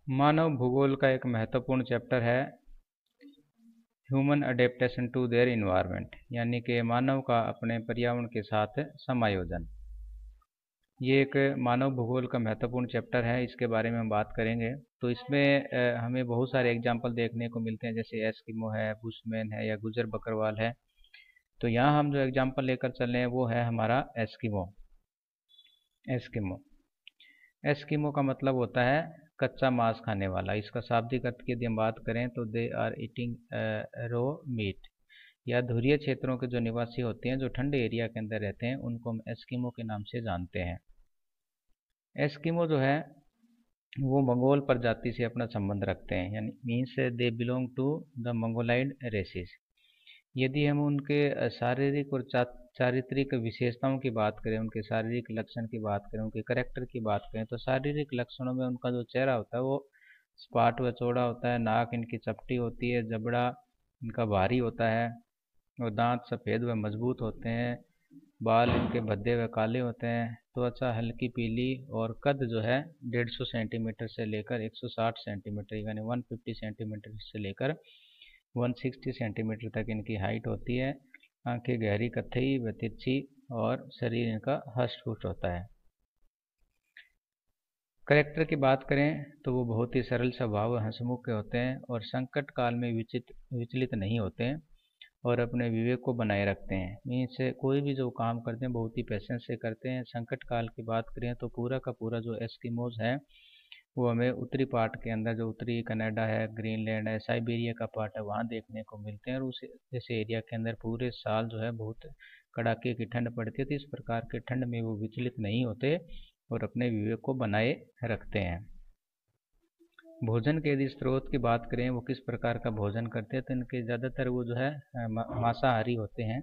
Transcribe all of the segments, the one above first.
मानव भूगोल का एक महत्वपूर्ण चैप्टर है human adaptation to their environment, यानी कि मानव का अपने पर्यावरण के साथ समायोजन। ये एक मानव भूगोल का महत्वपूर्ण चैप्टर है, इसके बारे में हम बात करेंगे। तो इसमें हमें बहुत सारे एग्जाम्पल देखने को मिलते हैं, जैसे एस्किमो है, बुशमैन है या गुजर बकरवाल है। तो यहाँ हम जो एग्जाम्पल लेकर चल रहे हैं वो है हमारा एस्किमो। एस्किमो एस्किमो का मतलब होता है कच्चा मांस खाने वाला। इसका शाब्दिक अर्थ की यदि हम बात करें तो they are eating raw meat, या ध्रुवीय क्षेत्रों के जो निवासी होते हैं, जो ठंडे एरिया के अंदर रहते हैं, उनको हम एस्किमो के नाम से जानते हैं। एस्किमो जो है वो मंगोल प्रजाति से अपना संबंध रखते हैं, यानी means they belong to the Mongoloid races. यदि हम उनके शारीरिक और चारित्रिक विशेषताओं की बात करें, उनके शारीरिक लक्षण की बात करें, उनके करेक्टर की बात करें, तो शारीरिक लक्षणों में उनका जो चेहरा होता है वो सपाट व चौड़ा होता है, नाक इनकी चपटी होती है, जबड़ा इनका भारी होता है और दांत सफ़ेद व मजबूत होते हैं, बाल इनके भद्दे व काले होते हैं, त्वचा हल्की पीली और कद जो है 150 सेंटीमीटर से लेकर 160 सेंटीमीटर यानी 150 सेंटीमीटर से लेकर 160 सेंटीमीटर तक इनकी हाइट होती है। आंखें गहरी कत्थई व तिरछी और शरीर इनका हष्ट पुष्ट होता है। करेक्टर की बात करें तो वो बहुत ही सरल स्वभाव व हंसमुख के होते हैं और संकट काल में विचलित नहीं होते हैं और अपने विवेक को बनाए रखते हैं। मीन्स कोई भी जो काम करते हैं बहुत ही पेशेंस से करते हैं। संकट काल की बात करें तो पूरा का पूरा जो एस्किमोज है वो हमें उत्तरी पार्ट के अंदर, जो उत्तरी कनाडा है, ग्रीनलैंड है, साइबेरिया का पार्ट है, वहाँ देखने को मिलते हैं। और उस जैसे एरिया के अंदर पूरे साल जो है बहुत कड़ाके की ठंड पड़ती है, तो इस प्रकार के ठंड में वो विचलित नहीं होते और अपने विवेक को बनाए रखते हैं। भोजन के यदि स्रोत की बात करें, वो किस प्रकार का भोजन करते हैं, तो इनके ज़्यादातर वो जो है मांसाहारी होते हैं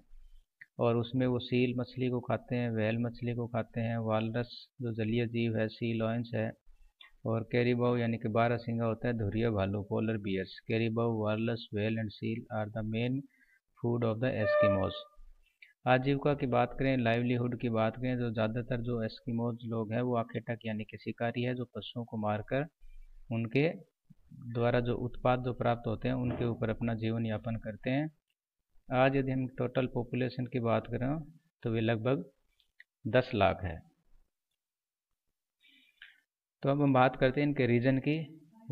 और उसमें वो सील मछली को खाते हैं, व्हेल मछली को खाते हैं, वालरस जो जलीय जीव है, सी लॉयंस है, और कैरिबाउ यानी कि बारहसिंगा होता है, धुरिया भालू, polar bears. Caribou, walrus, whale and seal are the main food of the Eskimos. आजीविका की बात करें, लाइवलीहुड की बात करें, तो ज़्यादातर जो एस्किमोज लोग हैं वो आखेटक यानी कि शिकारी है, जो पशुओं को मारकर उनके द्वारा जो उत्पाद जो प्राप्त होते हैं उनके ऊपर अपना जीवन यापन करते हैं। आज यदि हम टोटल पॉपुलेशन की बात करें तो वे लगभग 10 लाख है। तो अब हम बात करते हैं इनके रीजन की।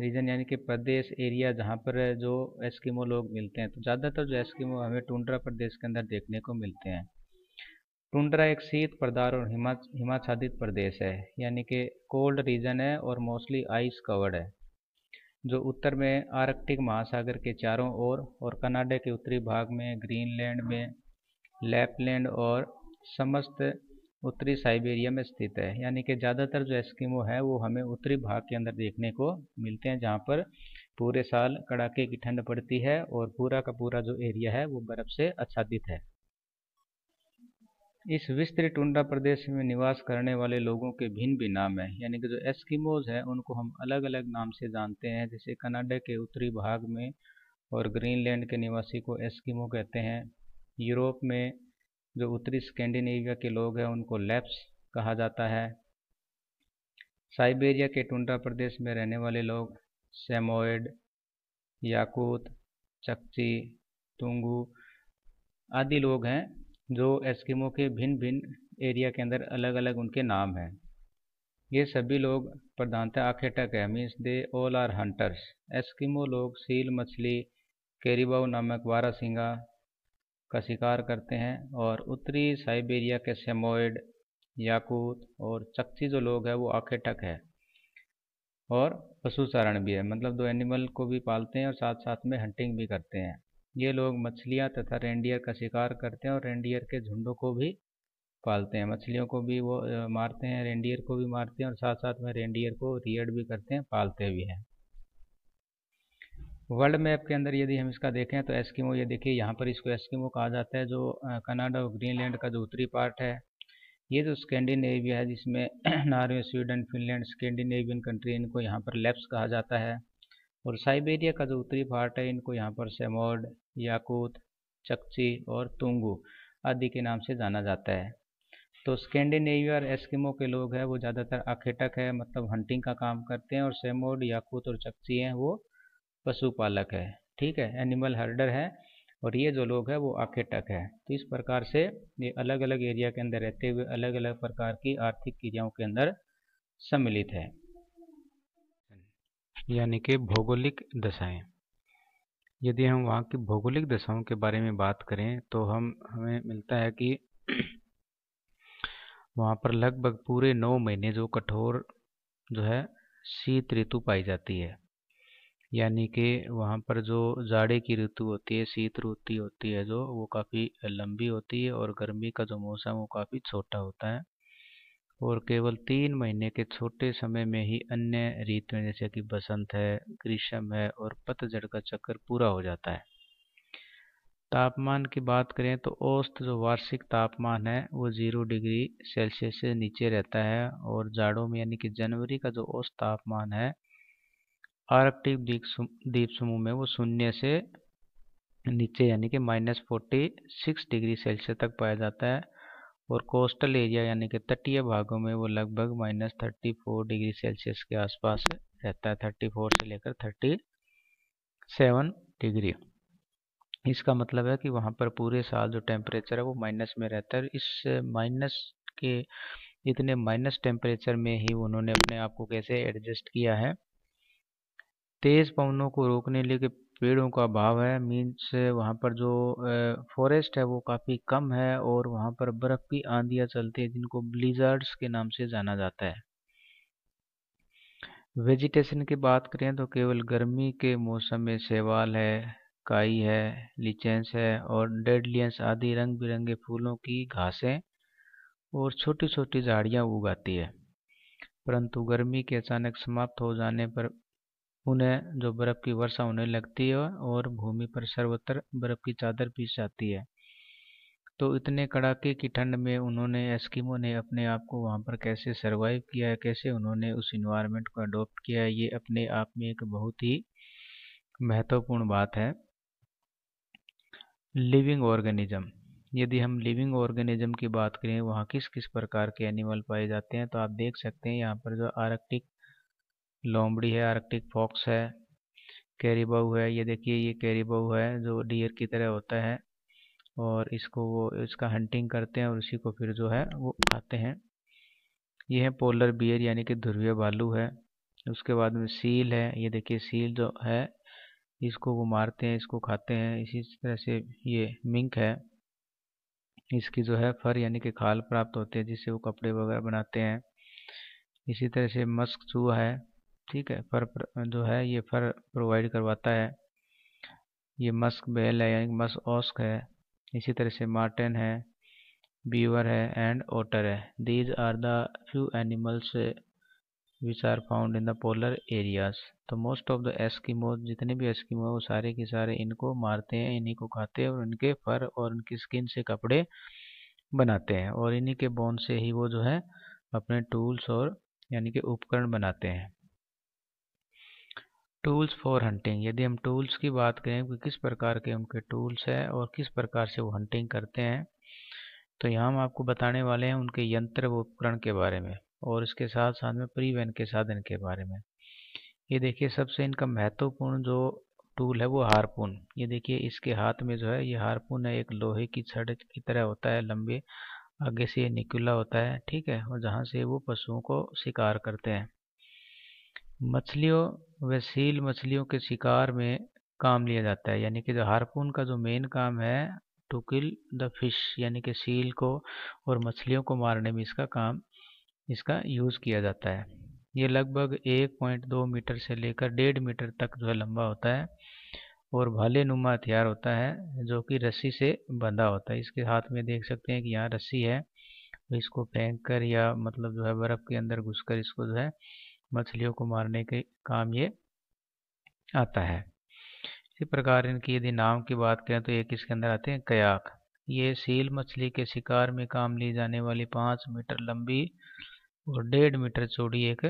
रीजन यानी कि प्रदेश, एरिया जहाँ पर जो एस्किमो लोग मिलते हैं। तो ज़्यादातर जो एस्किमो हमें टुंड्रा प्रदेश के अंदर देखने को मिलते हैं। टुंड्रा एक शीत प्रधान और हिमाच्छादित प्रदेश है, यानी कि कोल्ड रीजन है और मोस्टली आइस कवर्ड है, जो उत्तर में आर्कटिक महासागर के चारों ओर और कनाडा के उत्तरी भाग में, ग्रीनलैंड में, लैपलैंड और समस्त उत्तरी साइबेरिया में स्थित है। यानी कि ज़्यादातर जो एस्किमो है वो हमें उत्तरी भाग के अंदर देखने को मिलते हैं, जहाँ पर पूरे साल कड़ाके की ठंड पड़ती है और पूरा का पूरा जो एरिया है वो बर्फ से आच्छादित है। इस विस्तृत टुंड्रा प्रदेश में निवास करने वाले लोगों के भिन्न भिन्न नाम हैं, यानी कि जो एस्किमोज हैं उनको हम अलग अलग नाम से जानते हैं। जैसे कनाडा के उत्तरी भाग में और ग्रीनलैंड के निवासी को एस्किमो कहते हैं। यूरोप में जो उत्तरी स्कैंडिनेविया के लोग हैं उनको लैप्स कहा जाता है। साइबेरिया के टुंड्रा प्रदेश में रहने वाले लोग सेमोयड, याकूत, चकची, तुंगू आदि लोग हैं, जो एस्किमो के भिन्न भिन्न एरिया के अंदर अलग अलग उनके नाम हैं। ये सभी लोग प्रधानतः आखेटक है, means they all are hunters. Eskimo लोग सील मछली, कैरिबाउ नामक बारहसिंगा का शिकार करते हैं और उत्तरी साइबेरिया के सेमोइड, याकूत और चकची जो लोग हैं वो आखेटक है और पशुचारण भी है, मतलब दो एनिमल को भी पालते हैं और साथ साथ में हंटिंग भी करते हैं। ये लोग मछलियाँ तथा रेंडियर का शिकार करते हैं और रेंडियर के झुंडों को भी पालते हैं। मछलियों को भी वो मारते हैं, रेंडियर को भी मारते हैं और साथ साथ में रेंडियर को रियर्ड भी करते हैं, पालते भी हैं। वर्ल्ड मैप के अंदर यदि हम इसका देखें तो एस्किमो, ये देखिए यहाँ पर इसको एस्किमो कहा जाता है, जो कनाडा और ग्रीनलैंड का जो उत्तरी पार्ट है। ये जो स्कैंडिनेविया है जिसमें Norway, Sweden, Finland, Scandinavian country, इनको यहाँ पर लैप्स कहा जाता है। और साइबेरिया का जो उत्तरी पार्ट है इनको यहाँ पर सेमोड, याकूत, चकची और तुंगू आदि के नाम से जाना जाता है। तो स्कैंडिनेविया और एस्किमो के लोग हैं वो ज़्यादातर आखेटक है, मतलब हंटिंग का काम करते हैं, और सेमोड, याकूत और चकची हैं वो पशुपालक है। ठीक है, एनिमल हर्डर है, और ये जो लोग हैं वो आखेटक है। तो इस प्रकार से ये अलग अलग एरिया के अंदर रहते हुए अलग अलग प्रकार की आर्थिक क्रियाओं के अंदर सम्मिलित है। यानी कि भौगोलिक दशाएं। यदि हम वहाँ की भौगोलिक दशाओं के बारे में बात करें तो हमें मिलता है कि वहाँ पर लगभग पूरे 9 महीने जो कठोर जो है शीत ऋतु पाई जाती है। यानी कि वहाँ पर जो जाड़े की ऋतु होती है, शीत ऋतु होती है जो, वो काफ़ी लंबी होती है, और गर्मी का जो मौसम वो काफ़ी छोटा होता है, और केवल 3 महीने के छोटे समय में ही अन्य ऋतुएं जैसे कि बसंत है, ग्रीष्म है और पतझड़ का चक्कर पूरा हो जाता है। तापमान की बात करें तो औसत जो वार्षिक तापमान है वो 0 डिग्री सेल्सियस से नीचे रहता है, और जाड़ों में यानी कि जनवरी का जो औसत तापमान है आर्कटिक द्वीप समूह में वो 0 से नीचे यानी कि -46 डिग्री सेल्सियस तक पाया जाता है, और कोस्टल एरिया यानी कि तटीय भागों में वो लगभग -34 डिग्री सेल्सियस के आसपास रहता है, 34 से लेकर 37 डिग्री। इसका मतलब है कि वहाँ पर पूरे साल जो टेम्परेचर है वो माइनस में रहता है। इस माइनस के इतने माइनस टेम्परेचर में ही उन्होंने अपने आप को कैसे एडजस्ट किया है। तेज पवनों को रोकने के पेड़ों का अभाव है, मीन्स वहाँ पर जो फॉरेस्ट है वो काफ़ी कम है, और वहाँ पर बर्फ़ की आंधियाँ चलती है जिनको ब्लिज़र्ड्स के नाम से जाना जाता है। वेजिटेशन की बात करें तो केवल गर्मी के मौसम में शैवाल है, काई है, लिचेंस है और डेडलियंस आदि रंग बिरंगे फूलों की घासें और छोटी छोटी झाड़ियाँ उगाती है। परंतु गर्मी के अचानक समाप्त हो जाने पर उन्हें जो बर्फ़ की वर्षा होने लगती है, और भूमि पर सर्वत्र बर्फ़ की चादर बिछ जाती है। तो इतने कड़ाके की ठंड में एस्किमो ने अपने आप को वहाँ पर कैसे सरवाइव किया है, कैसे उन्होंने उस इन्वायरमेंट को अडॉप्ट किया है, ये अपने आप में एक बहुत ही महत्वपूर्ण बात है। Living organism. यदि हम लिविंग ऑर्गेनिज्म की बात करें वहाँ किस किस प्रकार के एनिमल पाए जाते हैं, तो आप देख सकते हैं यहाँ पर जो आर्कटिक लोमड़ी है, आर्कटिक फॉक्स है, कैरीबाऊ है। ये देखिए, ये कैरीबाऊ है जो डियर की तरह होता है, और वो इसका हंटिंग करते हैं और उसी को फिर जो है वो खाते हैं। ये है पोलर बियर यानी कि ध्रुवीय भालू है। उसके बाद में सील है, ये देखिए सील जो है इसको वो मारते हैं, इसको खाते हैं। इसी तरह से ये मिंक है, इसकी जो है फर यानी कि खाल प्राप्त होते हैं जिससे वो कपड़े वगैरह बनाते हैं। इसी तरह से मस्क चूहा है, ठीक है, जो है ये फर प्रोवाइड करवाता है। ये मस्क बेल है यानी मस्क ऑस्क है। इसी तरह से मार्टेन है, बीवर है एंड ओटर है। These are the few animals which are found in the polar areas. तो मोस्ट ऑफ द एस्किमो, जितने भी एस्किमो वो सारे के सारे इनको मारते हैं, इन्हीं को खाते हैं, और इनके फर और इनकी स्किन से कपड़े बनाते हैं, और इन्हीं के बोन से ही वो जो है अपने टूल्स और यानी कि उपकरण बनाते हैं। Tools for hunting. यदि हम टूल्स की बात करें कि किस प्रकार के उनके टूल्स हैं और किस प्रकार से वो हंटिंग करते हैं, तो यहाँ हम आपको बताने वाले हैं उनके यंत्र व उपकरण के बारे में, और इसके साथ साथ में परिवहन के साधन के बारे में। ये देखिए, सबसे इनका महत्वपूर्ण जो टूल है वो हारपून। ये देखिए, इसके हाथ में जो है ये हारपून है, एक लोहे की छड़ की तरह होता है, लंबे आगे से ये निकुला होता है, ठीक है, और जहाँ से वो पशुओं को शिकार करते हैं। मछलियों व सील मछलियों के शिकार में काम लिया जाता है, यानी कि जो हारपून का जो मेन काम है टू किल द फिश, यानी कि सील को और मछलियों को मारने में इसका यूज़ किया जाता है। ये लगभग 1.2 मीटर से लेकर 1.5 मीटर तक जो है लंबा होता है, और भाले नुमा हथियार होता है जो कि रस्सी से बंधा होता है। इसके हाथ में देख सकते हैं कि यहाँ रस्सी है, तो इसको फेंक कर या मतलब जो है बर्फ़ के अंदर घुसकर इसको जो है मछलियों को मारने के काम ये आता है। इसी प्रकार इनकी यदि नाम की बात करें तो एक इसके अंदर आते हैं कयाक। ये सील मछली के शिकार में काम ली जाने वाली 5 मीटर लंबी और 1.5 मीटर चौड़ी एक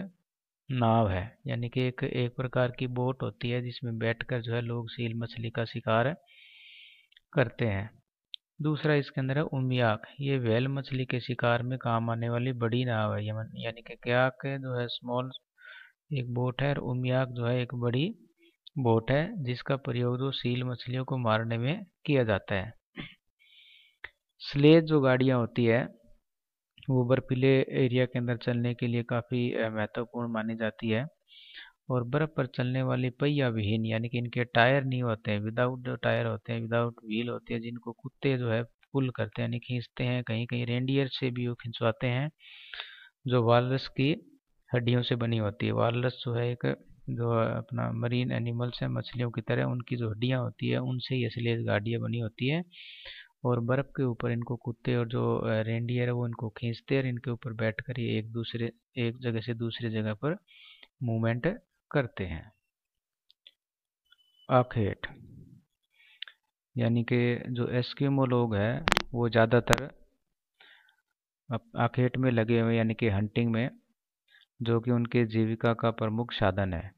नाव है, यानी कि एक प्रकार की बोट होती है जिसमें बैठकर जो है लोग सील मछली का शिकार करते हैं। दूसरा इसके अंदर है उमियाक। ये व्हेल मछली के शिकार में काम आने वाली बड़ी नाव है। यानी कि कयाक जो है स्मॉल एक बोट है, और उमियाक जो है एक बड़ी बोट है जिसका प्रयोग जो सील मछलियों को मारने में किया जाता है। स्लेज जो गाड़ियाँ होती है वो बर्फीले एरिया के अंदर चलने के लिए काफ़ी महत्वपूर्ण मानी जाती है। और बर्फ पर चलने वाली पहिया विहीन, यानी कि इनके टायर नहीं होते हैं, विदाउट जो टायर होते हैं, विदाउट व्हील होती है, जिनको कुत्ते जो है पुल करते हैं यानी खींचते हैं, कहीं कहीं रेंडियर से भी वो खिंचवाते हैं, जो वालरस की हड्डियों से बनी होती है। वालरस जो है एक जो अपना मरीन एनिमल्स है, मछलियों की तरह, उनकी जो हड्डियां होती है उनसे ये स्लेज गाड़ियाँ बनी होती है। और बर्फ के ऊपर इनको कुत्ते और जो रेंडियर है वो इनको खींचते हैं, और इनके ऊपर बैठकर ये एक जगह से दूसरी जगह पर मूवमेंट करते हैं। आखेट, यानी कि जो एस्किमो लोग हैं वो ज़्यादातर आखेट में लगे हुए, यानी कि हंटिंग में, जो कि उनके जीविका का प्रमुख साधन है।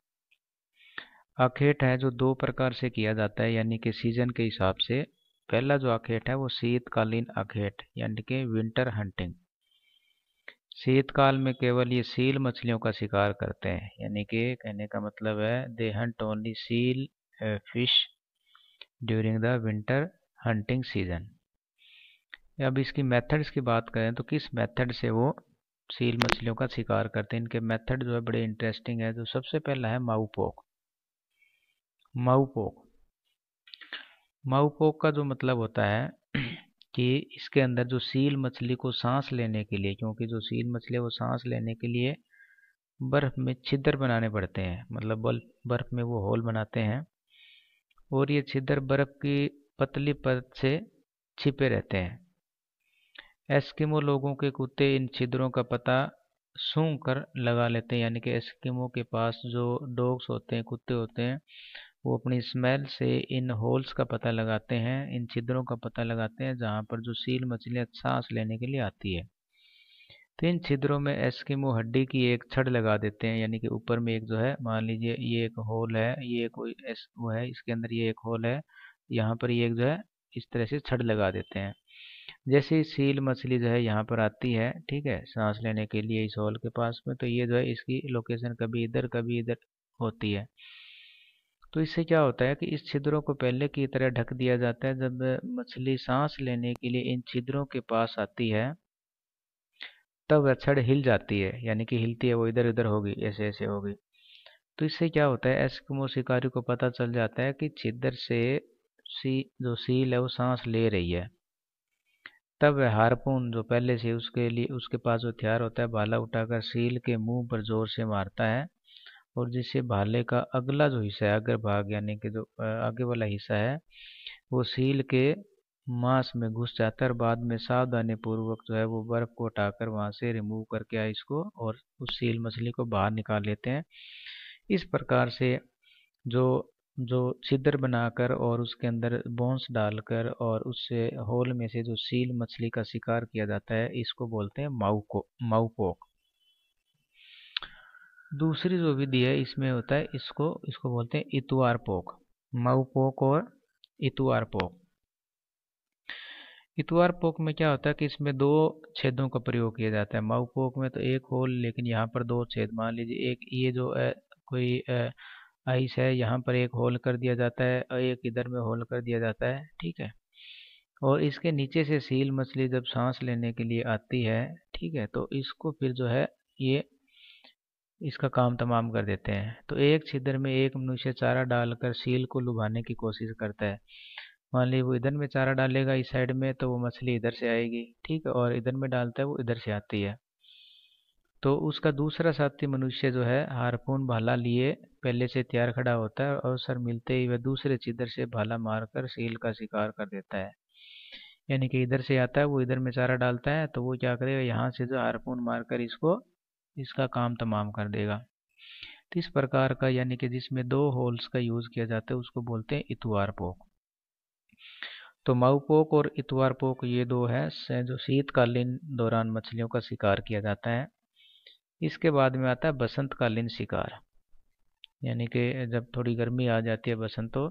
आखेट है जो दो प्रकार से किया जाता है, यानी कि सीजन के हिसाब से। पहला जो आखेट है वो शीतकालीन आखेट, यानी कि विंटर हंटिंग। शीतकाल में केवल ये सील मछलियों का शिकार करते हैं, यानी कि कहने का मतलब है दे Hunt only seal fish during the winter hunting season. अब इसकी मेथड्स की बात करें तो किस मेथड से वो सील मछलियों का शिकार करते हैं। इनके मेथड जो है बड़े इंटरेस्टिंग है। जो सबसे पहला है माउपोक। माउपोक माउपोक का जो मतलब होता है कि इसके अंदर जो सील मछली को सांस लेने के लिए, क्योंकि जो सील मछली है वो सांस लेने के लिए बर्फ में छिद्र बनाने पड़ते हैं, मतलब बर्फ में वो होल बनाते हैं, और ये छिद्र बर्फ की पतली परत से छिपे रहते हैं। एस्किमो लोगों के कुत्ते इन छिद्रों का पता सूंघ कर लगा लेते हैं, यानी कि एस्किमो के पास जो डॉग्स होते हैं, कुत्ते होते हैं, वो अपनी स्मेल से इन होल्स का पता लगाते हैं, इन छिद्रों का पता लगाते हैं जहाँ पर जो सील मछलियाँ सांस लेने के लिए आती है। तो इन छिद्रों में एस्किमो हड्डी की एक छड़ लगा देते हैं, यानी कि ऊपर में एक जो है, मान लीजिए ये एक होल है, ये कोई वो है, इसके अंदर ये एक होल है, यहाँ पर ये एक जो है इस तरह से छड़ लगा देते हैं। जैसे ही सील मछली जो है यहाँ पर आती है, ठीक है, सांस लेने के लिए इस होल के पास में, तो ये जो है इसकी लोकेशन कभी इधर होती है। तो इससे क्या होता है कि इस छिद्रों को पहले की तरह ढक दिया जाता है। जब मछली सांस लेने के लिए इन छिद्रों के पास आती है तब वह छड़ हिल जाती है, यानी कि हिलती है, वो इधर उधर होगी, ऐसे ऐसे होगी। तो इससे क्या होता है, एस्किमो शिकारी को पता चल जाता है कि छिद्र से जो सील है वो सांस ले रही है। तब वह हार्पून जो पहले से उसके लिए उसके पास जो हथियार होता है, भाला उठाकर सील के मुंह पर जोर से मारता है, और जिससे भाले का अगला जो हिस्सा है, अग्र भाग, यानी कि जो आगे वाला हिस्सा है, वो सील के मांस में घुस जाता है, और बाद में सावधानी पूर्वक जो है वो बर्फ को हटाकर वहां से रिमूव करके आइस को और उस सील मछली को बाहर निकाल लेते हैं। इस प्रकार से जो जो छिद्र बनाकर और उसके अंदर बोन्स डालकर और उससे होल में से जो सील मछली का शिकार किया जाता है, इसको बोलते हैं माउपोक। दूसरी जो विधि है इसमें होता है, इसको इसको बोलते हैं इतुआर पोक। माउपोक और इतुआर पोक। इतवार पोक में क्या होता है कि इसमें दो छेदों का प्रयोग किया जाता है। माऊ पोक में तो एक होल, लेकिन यहाँ पर दो छेद। मान लीजिए एक ये जो कोई आइस है, यहाँ पर एक होल कर दिया जाता है और एक इधर में होल कर दिया जाता है, ठीक है। और इसके नीचे से सील मछली जब सांस लेने के लिए आती है, ठीक है, तो इसको फिर जो है ये इसका काम तमाम कर देते हैं। तो एक छिद्र में एक मनुष्य चारा डालकर सील को लुभाने की कोशिश करता है। मान ली वो इधर में चारा डालेगा इस साइड में, तो वो मछली इधर से आएगी, ठीक है, और इधर में डालता है वो इधर से आती है। तो उसका दूसरा साथी मनुष्य जो है हारपून भाला लिए पहले से तैयार खड़ा होता है, और अवसर मिलते ही वह दूसरे छिद्र से भाला मारकर सील का शिकार कर देता है। यानी कि इधर से आता है वो, इधर में चारा डालता है, तो वो क्या करेगा, यहाँ से जो हारपून मारकर इसको इसका काम तमाम कर देगा। तो इस प्रकार का, यानी कि जिसमें दो होल्स का यूज किया जाता है, उसको बोलते हैं इतवार पोक। तो माउपोक और इतवार पोक ये दो है जो शीतकालीन दौरान मछलियों का शिकार किया जाता है। इसके बाद में आता है बसंतकालीन शिकार, यानी कि जब थोड़ी गर्मी आ जाती है, बसंत, तो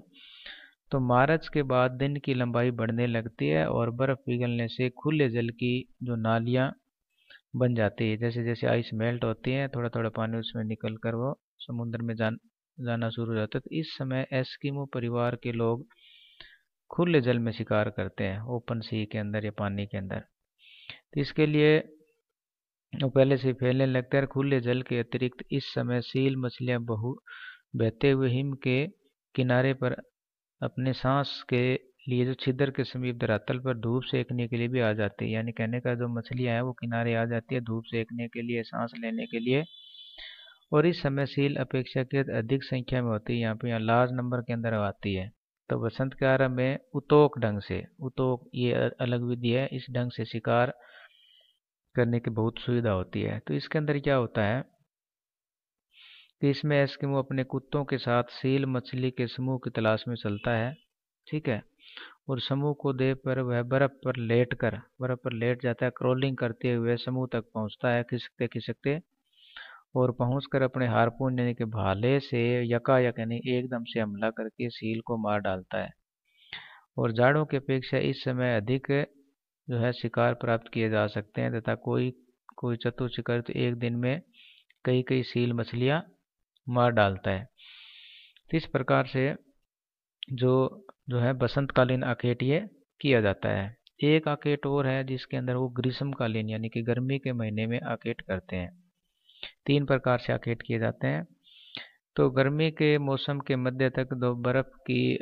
तो मार्च के बाद दिन की लंबाई बढ़ने लगती है और बर्फ़ पिघलने से खुले जल की जो नालियाँ बन जाती है। जैसे जैसे आइस मेल्ट होती है, थोड़ा थोड़ा पानी उसमें निकल कर वो समुद्र में जाना शुरू हो जाता है। तो इस समय एस्किमो परिवार के लोग खुले जल में शिकार करते हैं, ओपन सी के अंदर या पानी के अंदर। तो इसके लिए वो पहले से ही फैलने लगता है। खुले जल के अतिरिक्त इस समय सील मछलियां बहु बहते हुए हिम के किनारे पर अपने सांस के लिए जो छिद्र के समीप धरातल पर धूप सेकने के लिए भी आ जाती है। यानी कहने का जो मछलियां हैं वो किनारे आ जाती है धूप सेकने के लिए, सांस लेने के लिए। और इस समय सील अपेक्षाकृत अधिक संख्या में होती है, यहाँ लार्ज नंबर के अंदर आती है। तो बसंत के आरंभ में उतोक ढंग से, उतोक ये अलग विधि है, इस ढंग से शिकार करने की बहुत सुविधा होती है। तो इसके अंदर क्या होता है कि इसमें एस्किमो अपने कुत्तों के साथ सील मछली के समूह की तलाश में चलता है, ठीक है। और समूह को देख पर वह बर्फ पर लेट जाता है, क्रॉलिंग करते हुए समूह तक पहुंचता है खिसकते खिसकते। और पहुंचकर अपने हार्पून यानी कि भाले से यकायक यानी एकदम से हमला करके सील को मार डालता है। और जाड़ों की अपेक्षा इस समय अधिक जो है शिकार प्राप्त किए जा सकते हैं, तथा कोई कोई चतुर शिकारी तो एक दिन में कई कई सील मछलियां मार डालता है। तो इस प्रकार से जो जो है बसंतकालीन आखेट ये किया जाता है। एक आखेट और है जिसके अंदर वो ग्रीष्मकालीन यानी कि गर्मी के महीने में आखेट करते हैं। 3 प्रकार से आखेट किए जाते हैं। तो गर्मी के मौसम के मध्य तक दो बर्फ की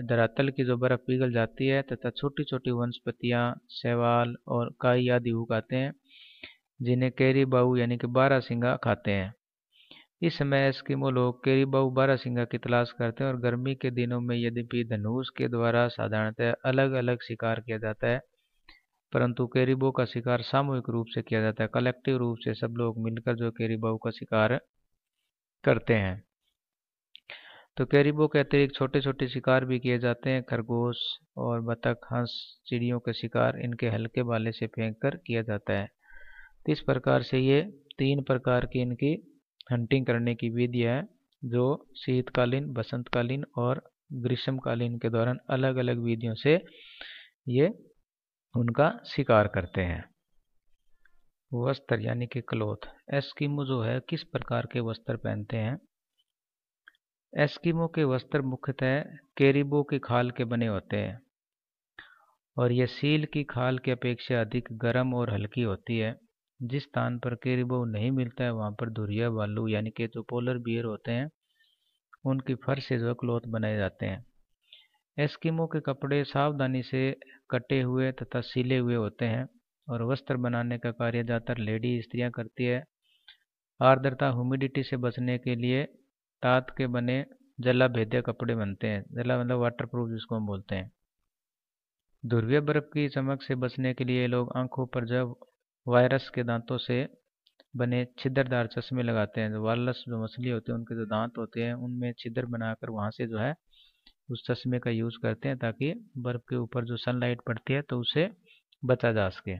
धरातल की जो बर्फ पिघल जाती है तथा छोटी छोटी वनस्पतियां, शैवाल और काई आदि उगाते हैं, जिन्हें कैरीबाऊ यानी कि बारहसिंगा खाते हैं। इस समय एस्किमो लोग कैरीबाऊ बारहसिंगा की तलाश करते हैं। और गर्मी के दिनों में यद्यपि धनुष के द्वारा साधारणतः अलग अलग शिकार किया जाता है, परंतु कैरीबो का शिकार सामूहिक रूप से किया जाता है। कलेक्टिव रूप से सब लोग मिलकर जो कैरीबाऊ का शिकार करते हैं। तो कैरिबो के अतिरिक्त छोटे छोटे शिकार भी किए जाते हैं। खरगोश और बतख, हंस, चिड़ियों का शिकार इनके हल्के भाले से फेंक कर किया जाता है। तो इस प्रकार से ये 3 प्रकार की इनकी हंटिंग करने की विधि है, जो शीतकालीन, बसंतकालीन और ग्रीष्मकालीन के दौरान अलग अलग विधियों से ये उनका शिकार करते हैं। वस्त्र यानी कि क्लोथ। एस्किमो जो है किस प्रकार के वस्त्र पहनते हैं? एस्किमो के वस्त्र मुख्यतः कैरिबो की खाल के बने होते हैं और यह सील की खाल की अपेक्षा अधिक गर्म और हल्की होती है। जिस स्थान पर कैरिबो नहीं मिलता है वहाँ पर धुरिया भालू यानी कि जो पोलर बियर होते हैं उनकी फर से जो क्लॉथ बनाए जाते हैं। एस्किमो के कपड़े सावधानी से कटे हुए तथा सिले हुए होते हैं और वस्त्र बनाने का कार्य ज़्यादातर लेडी स्त्रियां करती है। आर्द्रता ह्यूमिडिटी से बचने के लिए तात के बने जलाभेद्य कपड़े बनते हैं। जला मतलब वाटर प्रूफ जिसको हम बोलते हैं। ध्रुवीय बर्फ की चमक से बचने के लिए लोग आंखों पर जब वायरस के दांतों से बने छिद्रदार चश्मे लगाते हैं। जो वालस जो मछली होती है उनके जो दांत होते हैं उनमें छिद्र बनाकर वहां से जो है उस चश्मे का यूज करते हैं, ताकि बर्फ के ऊपर जो सनलाइट पड़ती है तो उसे बचा जा सके।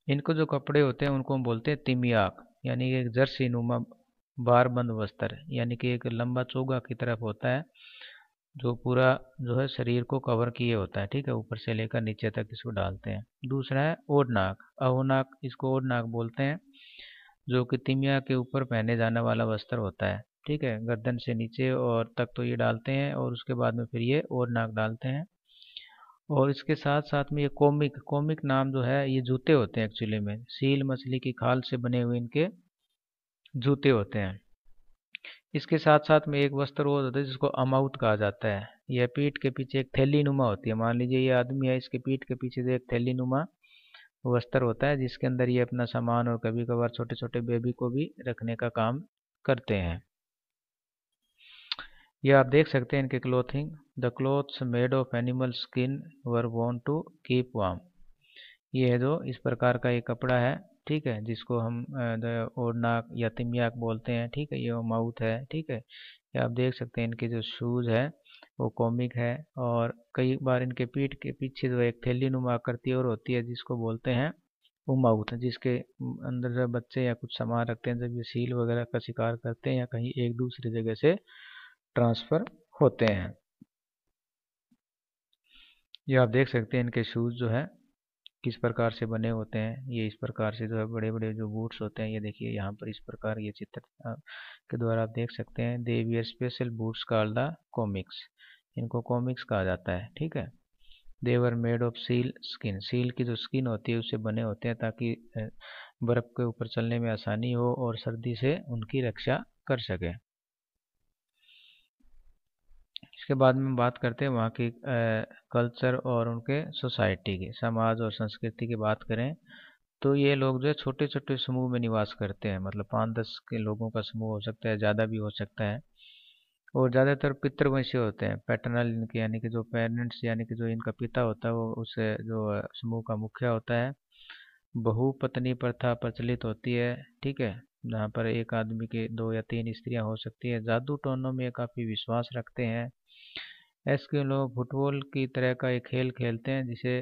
इनको जो कपड़े होते हैं उनको हम बोलते हैं तिमियाक, यानी एक जर्सी नुमा बारबंद वस्त्र, यानी कि एक लंबा चोगा की तरफ होता है जो पूरा जो है शरीर को कवर किए होता है, ठीक है, ऊपर से लेकर नीचे तक इसको डालते हैं। दूसरा है ओढ़नाक, अहोनाक, इसको ओढ़नाक बोलते हैं, जो कि तिमिया के ऊपर पहने जाने वाला वस्त्र होता है, ठीक है, गर्दन से नीचे और तक तो ये डालते हैं और उसके बाद में फिर ये ओढ़नाक डालते हैं। और इसके साथ साथ में ये कोमिक, कोमिक नाम जो है ये जूते होते हैं, एक्चुअली में सील मछली की खाल से बने हुए इनके जूते होते हैं। इसके साथ साथ में एक वस्त्र और होता है जिसको अमाउट कहा जाता है। यह पीठ के पीछे एक थैली नुमा होती है। मान लीजिए ये आदमी है, इसके पीठ के पीछे से एक थैली नुमा वस्त्र होता है जिसके अंदर ये अपना सामान और कभी कभार छोटे छोटे बेबी को भी रखने का काम करते हैं। ये आप देख सकते हैं इनके clothing. The clothes made of animal skin were वॉन्ट टू कीप वार्म। ये है जो इस प्रकार का एक कपड़ा है, ठीक है, जिसको हम ओढ़नाक या तिमियाक बोलते हैं, ठीक है, ये माउथ है, ठीक है। ये आप देख सकते हैं इनके जो शूज है वो कॉमिक है। और कई बार इनके पीठ के पीछे जो एक थैली नुमा आकृति और होती है जिसको बोलते हैं माउथ, जिसके अंदर जब बच्चे या कुछ सामान रखते हैं जब ये सील वगैरह का शिकार करते हैं या कहीं एक दूसरी जगह से ट्रांसफर होते हैं। ये आप देख सकते हैं इनके शूज़ जो है किस प्रकार से बने होते हैं। ये इस प्रकार से जो है बड़े बड़े जो बूट्स होते हैं, ये देखिए यहाँ पर इस प्रकार ये चित्र के द्वारा आप देख सकते हैं। They wear special boots called the kamiks, इनको कॉमिक्स कहा जाता है, ठीक है। They were made of seal skin, seal की जो स्किन होती है उससे बने होते हैं ताकि बर्फ़ के ऊपर चलने में आसानी हो और सर्दी से उनकी रक्षा कर सके। इसके बाद में बात करते हैं वहाँ की कल्चर और उनके सोसाइटी की, समाज और संस्कृति की बात करें तो ये लोग जो है छोटे छोटे समूह में निवास करते हैं, मतलब 5-10 के लोगों का समूह हो सकता है, ज़्यादा भी हो सकता है। और ज़्यादातर पितृवंशी होते हैं, पैटर्नल इनके, यानी कि जो पेरेंट्स यानी कि जो इनका पिता होता है वो उस जो समूह का मुखिया होता है। बहुपत्नी प्रथा प्रचलित होती है, ठीक है, जहाँ पर एक आदमी के 2 या 3 स्त्रियां हो सकती है। जादू टोनों में काफ़ी विश्वास रखते हैं। ऐसे लोग फुटबॉल की तरह का एक खेल खेलते हैं जिसे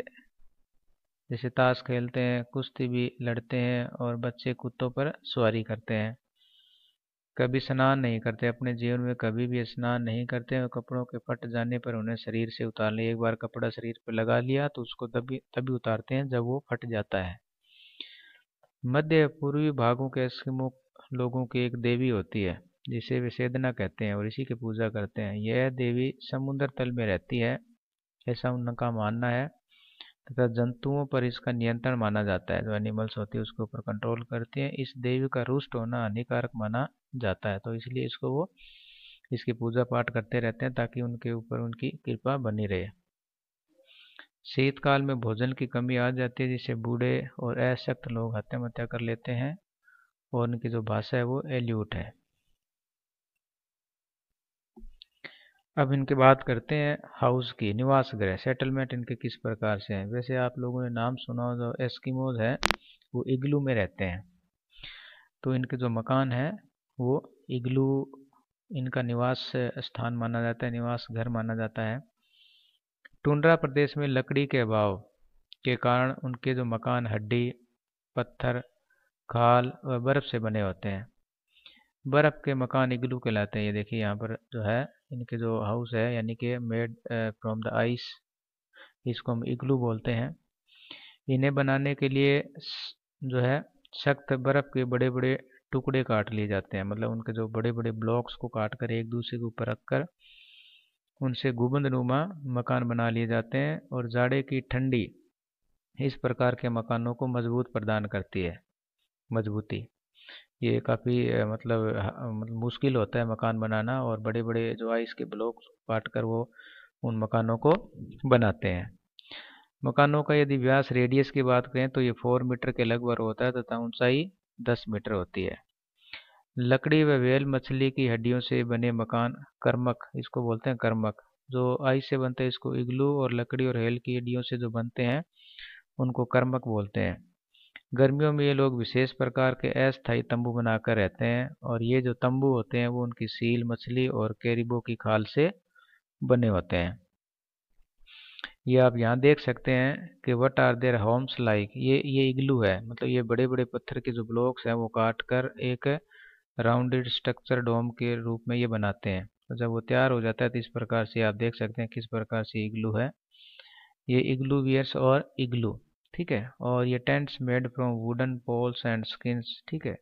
जैसे ताश खेलते हैं, कुश्ती भी लड़ते हैं और बच्चे कुत्तों पर सवारी करते हैं। कभी स्नान नहीं करते, अपने जीवन में कभी भी स्नान नहीं करते और कपड़ों के फट जाने पर उन्हें शरीर से उतार ले। एक बार कपड़ा शरीर पर लगा लिया तो उसको तभी तभी उतारते हैं जब वो फट जाता है। मध्य पूर्वी भागों के एस्किमो लोगों की एक देवी होती है जिसे वे सेदना कहते हैं और इसी की पूजा करते हैं। यह देवी समुद्र तल में रहती है, ऐसा उनका मानना है, तथा जंतुओं पर इसका नियंत्रण माना जाता है। जो एनिमल्स होती है उसके ऊपर कंट्रोल करती है। इस देवी का रुष्ट होना हानिकारक माना जाता है, तो इसलिए इसको वो इसकी पूजा पाठ करते रहते हैं ताकि उनके ऊपर उनकी कृपा बनी रहे। शीतकाल में भोजन की कमी आ जाती है जिससे बूढ़े और अशक्त लोग आत्महत्या कर लेते हैं और उनकी जो भाषा है वो एल्यूट है। अब इनकी बात करते हैं हाउस की, निवास गृह, सेटलमेंट इनके किस प्रकार से हैं। वैसे आप लोगों ने नाम सुना हो, जो एस्किमोज है वो इग्लू में रहते हैं, तो इनके जो मकान है वो इग्लू इनका निवास स्थान माना जाता है, निवास घर माना जाता है। टुंड्रा प्रदेश में लकड़ी के अभाव के कारण उनके जो मकान हड्डी, पत्थर, खाल और बर्फ से बने होते हैं। बर्फ के मकान इग्लू कहलाते हैं। ये देखिए यहाँ पर जो है इनके जो हाउस है यानी कि मेड फ्रॉम द आइस, इसको हम इग्लू बोलते हैं। इन्हें बनाने के लिए जो है सख्त बर्फ के बड़े बड़े टुकड़े काट लिए जाते हैं, मतलब उनके जो बड़े बड़े ब्लॉक्स को काट कर एक दूसरे के ऊपर रखकर उनसे गुंबदनुमा मकान बना लिए जाते हैं। और जाड़े की ठंडी इस प्रकार के मकानों को मजबूत प्रदान करती है, मजबूती। ये काफ़ी मतलब मुश्किल होता है मकान बनाना, और बड़े बड़े जो आइस के ब्लॉक काट कर वो उन मकानों को बनाते हैं। मकानों का यदि व्यास रेडियस की बात करें तो ये 4 मीटर के लगभग होता है तथा ऊंचाई 10 मीटर होती है। लकड़ी व व्हेल मछली की हड्डियों से बने मकान कर्मक, इसको बोलते हैं कर्मक। जो आइस से बनते हैं इसको इग्लू, और लकड़ी और हेल की हड्डियों से जो बनते हैं उनको कर्मक बोलते हैं। गर्मियों में ये लोग विशेष प्रकार के अस्थायी तंबू बनाकर रहते हैं, और ये जो तंबू होते हैं वो उनकी सील मछली और कैरिबो की खाल से बने होते हैं। ये आप यहाँ देख सकते हैं कि what are their homes like, ये इग्लू है, मतलब ये बड़े बड़े पत्थर के जो ब्लॉक्स हैं वो काट कर एक राउंडेड स्ट्रक्चर डोम के रूप में ये बनाते हैं। तो जब वो तैयार हो जाता है तो इस प्रकार से आप देख सकते हैं किस प्रकार से इग्लू है। ये इग्लू वियर्स और इग्लू, ठीक है। और ये tents made from wooden poles and skins, ठीक है।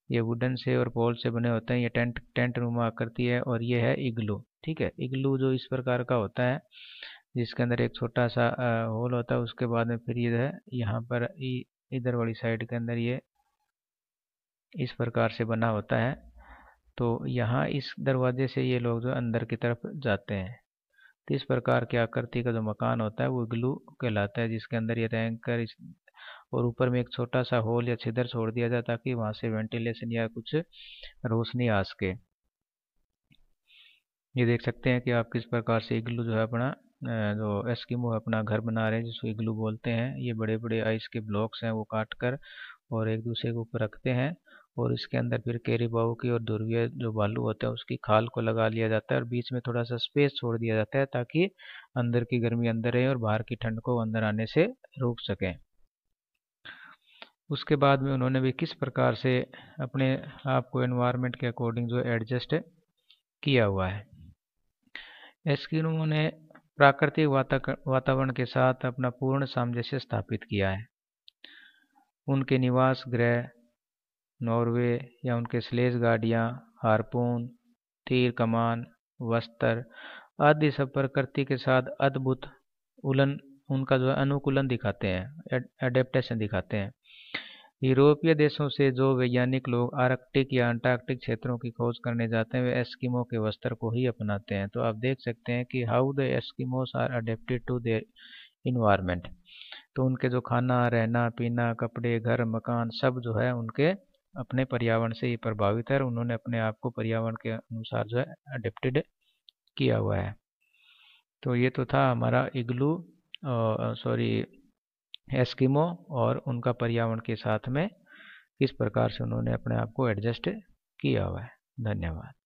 ये वुडन से और पोल से बने होते हैं। ये टेंट टेंट नुमा आकृति है, और ये है इग्लू, ठीक है। इग्लू जो इस प्रकार का होता है जिसके अंदर एक छोटा सा होल होता है, उसके बाद में फिर ये है यहाँ पर इधर वाली साइड के अंदर ये इस प्रकार से बना होता है। तो यहाँ इस दरवाजे से ये लोग जो अंदर की तरफ जाते हैं। तो इस प्रकार की आकृति का जो मकान होता है वो इग्लू कहलाता है, जिसके अंदर ये रैंक कर और ऊपर में एक छोटा सा होल या छिद्र छोड़ दिया जाए ताकि वहां से वेंटिलेशन या कुछ रोशनी आ सके। ये देख सकते हैं कि आप किस प्रकार से इग्लू जो है अपना जो एस्किमो अपना घर बना रहे हैं, जिसको इग्लू बोलते हैं। ये बड़े बड़े आइस के ब्लॉक्स हैं वो काट कर और एक दूसरे के ऊपर रखते हैं, और इसके अंदर फिर कैरीबाऊ की और ध्रुवीय जो भालू होता है उसकी खाल को लगा लिया जाता है, और बीच में थोड़ा सा स्पेस छोड़ दिया जाता है ताकि अंदर की गर्मी अंदर रहे और बाहर की ठंड को अंदर आने से रोक सकें। उसके बाद में उन्होंने भी किस प्रकार से अपने आप को एनवायरनमेंट के अकॉर्डिंग जो एडजस्ट किया हुआ है। एस्किमो ने प्राकृतिक वातावरण के साथ अपना पूर्ण सामंजस्य स्थापित किया है। उनके निवास गृह नॉर्वे या उनके स्लेज गाड़ियाँ, हार्पून, तीर कमान, वस्त्र आदि सब प्रकृति के साथ अद्भुत उलन उनका जो अनुकूलन दिखाते हैं, एडेप्टेशन दिखाते हैं। यूरोपीय देशों से जो वैज्ञानिक लोग आर्कटिक या अंटार्कटिक क्षेत्रों की खोज करने जाते हैं वे एस्किमो के वस्त्र को ही अपनाते हैं। तो आप देख सकते हैं कि how the Eskimos are adapted to their environment. तो उनके जो खाना, रहना, पीना, कपड़े, घर, मकान सब जो है उनके अपने पर्यावरण से ही प्रभावित है और उन्होंने अपने आप को पर्यावरण के अनुसार जो है अडेप्टेड किया हुआ है। तो ये तो था हमारा इग्लू एस्किमो और उनका पर्यावरण के साथ में किस प्रकार से उन्होंने अपने आप को एडजस्ट किया हुआ है। धन्यवाद।